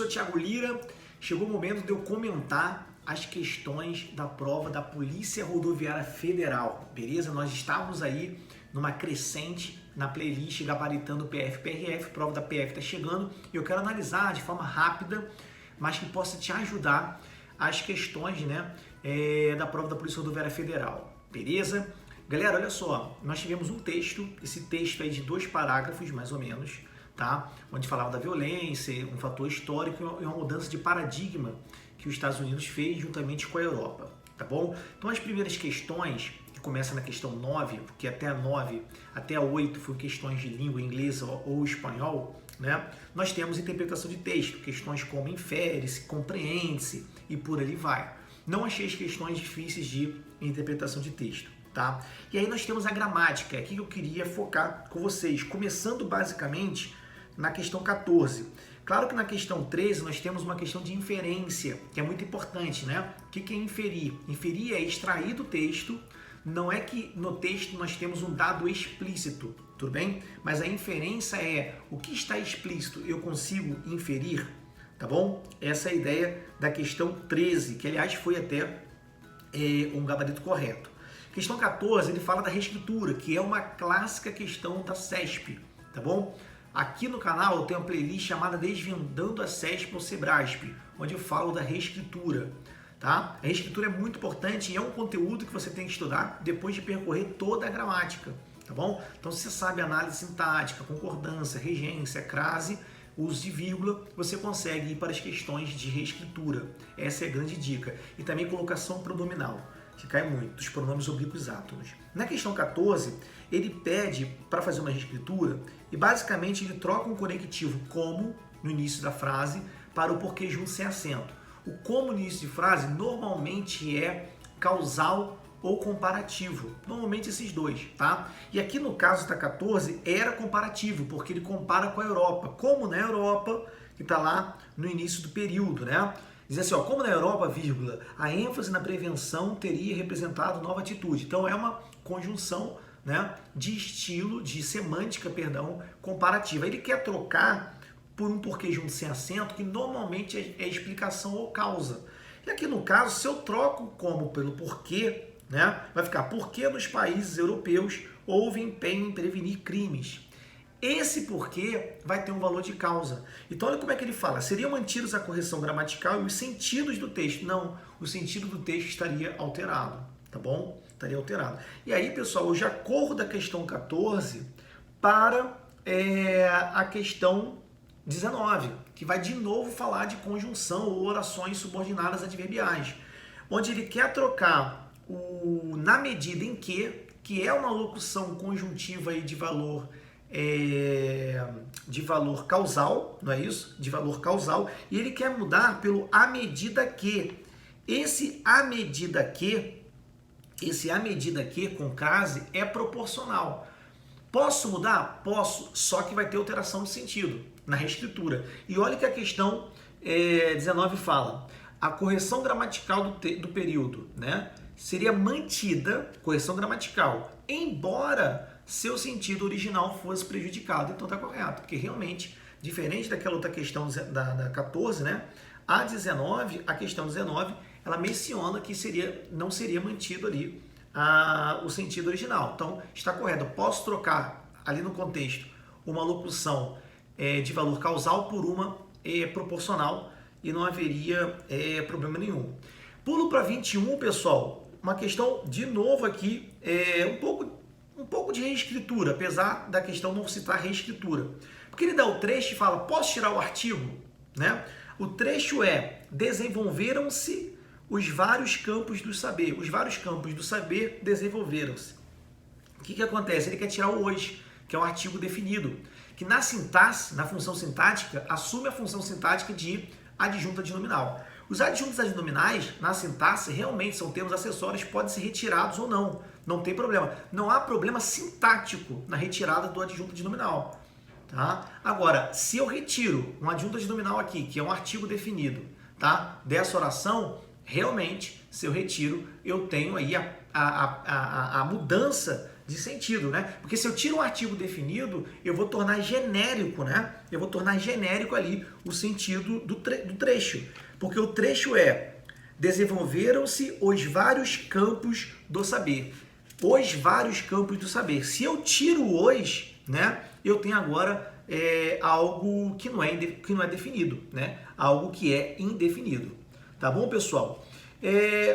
professor Thiago Lira. Chegou o momento de eu comentar as questões da prova da Polícia Rodoviária Federal, beleza? Nós estávamos aí numa crescente na playlist gabaritando PF-PRF, prova da PF está chegando e eu quero analisar de forma rápida, mas que possa te ajudar as questões, né, da prova da Polícia Rodoviária Federal, beleza? Galera, olha só, nós tivemos um texto, esse texto aí de 2 parágrafos, mais ou menos, tá? Onde falava da violência, um fator histórico e uma mudança de paradigma que os Estados Unidos fez juntamente com a Europa, tá bom? Então as primeiras questões, que começa na questão 9, porque até a 9, até a 8 foram questões de língua inglesa ou espanhol, né? Nós temos interpretação de texto, questões como infere-se, compreende-se e por ali vai. Não achei as questões difíceis de interpretação de texto, tá? E aí nós temos a gramática, aqui que eu queria focar com vocês, começando basicamente na questão 14. Claro que na questão 13 nós temos uma questão de inferência, que é muito importante, né? O que é inferir? Inferir é extrair do texto, não é que no texto nós temos um dado explícito, tudo bem? Mas a inferência é o que está explícito, eu consigo inferir, tá bom? Essa é a ideia da questão 13, que aliás foi até um gabarito correto. Questão 14, ele fala da reescritura, que é uma clássica questão da CESP, tá bom? Aqui no canal eu tenho uma playlist chamada Desvendando a CESP ou Sebrasp, onde eu falo da reescritura, tá? A reescritura é muito importante e é um conteúdo que você tem que estudar depois de percorrer toda a gramática, tá bom? Então se você sabe análise sintática, concordância, regência, crase, uso de vírgula, você consegue ir para as questões de reescritura. Essa é a grande dica. E também colocação pronominal, que cai muito, dos pronomes oblíquos átonos. Na questão 14, ele pede para fazer uma reescritura e basicamente ele troca um conectivo como no início da frase para o porquê junto sem acento. O como no início de frase normalmente é causal ou comparativo, normalmente esses dois, tá? E aqui no caso da 14 era comparativo, porque ele compara com a Europa, como na Europa, que está lá no início do período, né? Diz assim, ó, como na Europa, vírgula, a ênfase na prevenção teria representado nova atitude. Então é uma conjunção, né, de estilo, de semântica, perdão, comparativa. Ele quer trocar por um porquê junto sem acento, que normalmente é explicação ou causa. E aqui no caso, se eu troco como pelo porquê, né, vai ficar porquê nos países europeus houve empenho em prevenir crimes. Esse porquê vai ter um valor de causa. Então olha como é que ele fala. Seriam mantidos a correção gramatical e os sentidos do texto. Não, o sentido do texto estaria alterado, tá bom? Estaria alterado. E aí, pessoal, eu já corro da questão 14 para a questão 19, que vai de novo falar de conjunção ou orações subordinadas adverbiais, onde ele quer trocar o na medida em que é uma locução conjuntiva aí de valor causal, não é isso? De valor causal, e ele quer mudar pelo à medida que. Esse à medida que com crase é proporcional. Posso mudar? Posso, só que vai ter alteração de sentido na reescritura. E olha que a questão 19 fala, a correção gramatical do período, né, seria mantida, correção gramatical, embora seu sentido original fosse prejudicado. Então está correto, porque realmente, diferente daquela outra questão da 14, né, a 19, a questão 19, ela menciona que não seria mantido ali o sentido original. Então está correto, eu posso trocar ali no contexto uma locução de valor causal por uma proporcional e não haveria problema nenhum. Pulo para 21, pessoal, uma questão de novo aqui, um pouco de reescritura, apesar da questão não citar reescritura. Porque ele dá o trecho e fala, posso tirar o artigo? Né? O trecho é, desenvolveram-se os vários campos do saber. Os vários campos do saber desenvolveram-se. O que acontece? Ele quer tirar o hoje, que é um artigo definido, que na sintaxe, na função sintática, assume a função sintática de adjunta adnominal. Os adjuntos adnominais, na sintaxe, realmente são termos acessórios, podem ser retirados ou não. Não tem problema. Não há problema sintático na retirada do adjunto adnominal. Tá? Agora, se eu retiro um adjunto adnominal aqui, que é um artigo definido, tá, dessa oração, realmente, se eu retiro, eu tenho aí a mudança de sentido, né? Porque se eu tiro um artigo definido, eu vou tornar genérico, né? Eu vou tornar genérico ali o sentido do trecho. Porque o trecho é: desenvolveram-se os vários campos do saber. Os vários campos do saber. Se eu tiro os, né? Eu tenho agora algo que não é definido, né? Algo que é indefinido. Tá bom, pessoal?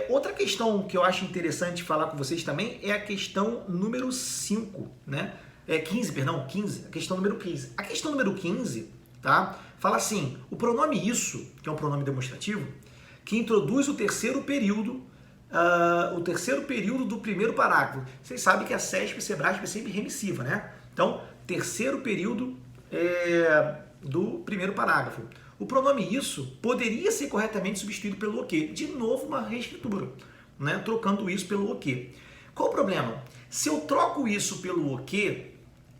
Outra questão que eu acho interessante falar com vocês também é a questão número 5, né? 15, perdão, 15, a questão número 15. A questão número 15, tá? Fala assim: o pronome isso, que é um pronome demonstrativo, que introduz o terceiro período do primeiro parágrafo. Vocês sabem que a CESP e SEBRASP é sempre remissiva, né? Então, terceiro período do primeiro parágrafo. O pronome isso poderia ser corretamente substituído pelo o quê? De novo, uma reescritura, né? Trocando isso pelo o quê. Qual o problema? Se eu troco isso pelo o quê,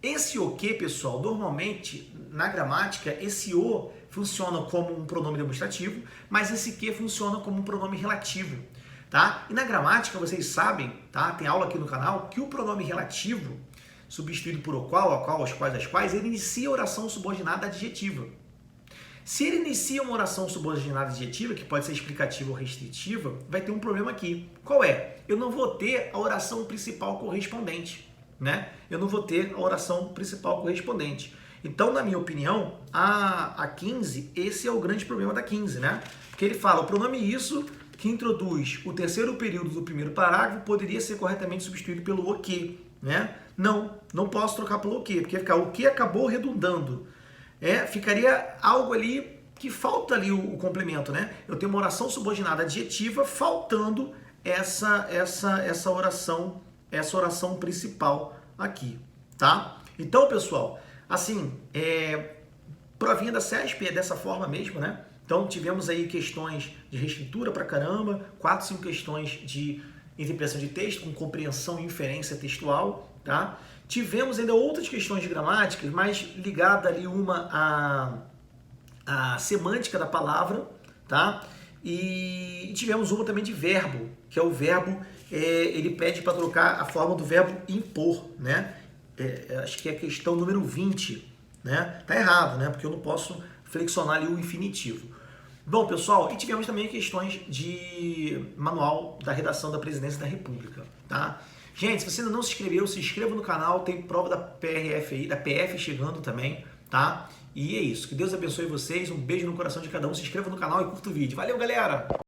esse o quê, pessoal, normalmente, na gramática, esse o funciona como um pronome demonstrativo, mas esse que funciona como um pronome relativo, tá? E na gramática, vocês sabem, tá? Tem aula aqui no canal, que o pronome relativo, substituído por o qual, a qual, as quais, ele inicia a oração subordinada adjetiva. Se ele inicia uma oração subordinada adjetiva, que pode ser explicativa ou restritiva, vai ter um problema aqui. Qual é? Eu não vou ter a oração principal correspondente, né? Eu não vou ter a oração principal correspondente. Então, na minha opinião, a 15, esse é o grande problema da 15, né? Porque ele fala: o pronome isso, que introduz o terceiro período do primeiro parágrafo, poderia ser corretamente substituído pelo o que, né? Não posso trocar pelo o que, porque ficar o que acabou redundando. Ficaria algo ali que falta ali o complemento, né? Eu tenho uma oração subordinada adjetiva faltando essa oração principal aqui, tá? Então, pessoal, assim, provinha da CESP é dessa forma mesmo, né? Então, tivemos aí questões de reescritura pra caramba, 4, 5 questões de interpretação de texto com compreensão e inferência textual, tá? Tivemos ainda outras questões de gramática, mais ligada ali uma à semântica da palavra, tá? E tivemos uma também de verbo, que é o verbo, ele pede para trocar a forma do verbo impor, né? Acho que é a questão número 20, né? Tá errado, né? Porque eu não posso flexionar ali o infinitivo. Bom, pessoal, e tivemos também questões de manual da redação da Presidência da República, tá? Gente, se você ainda não se inscreveu, se inscreva no canal, tem prova da PRF aí, da PF chegando também, tá? E é isso, que Deus abençoe vocês, um beijo no coração de cada um, se inscreva no canal e curta o vídeo. Valeu, galera!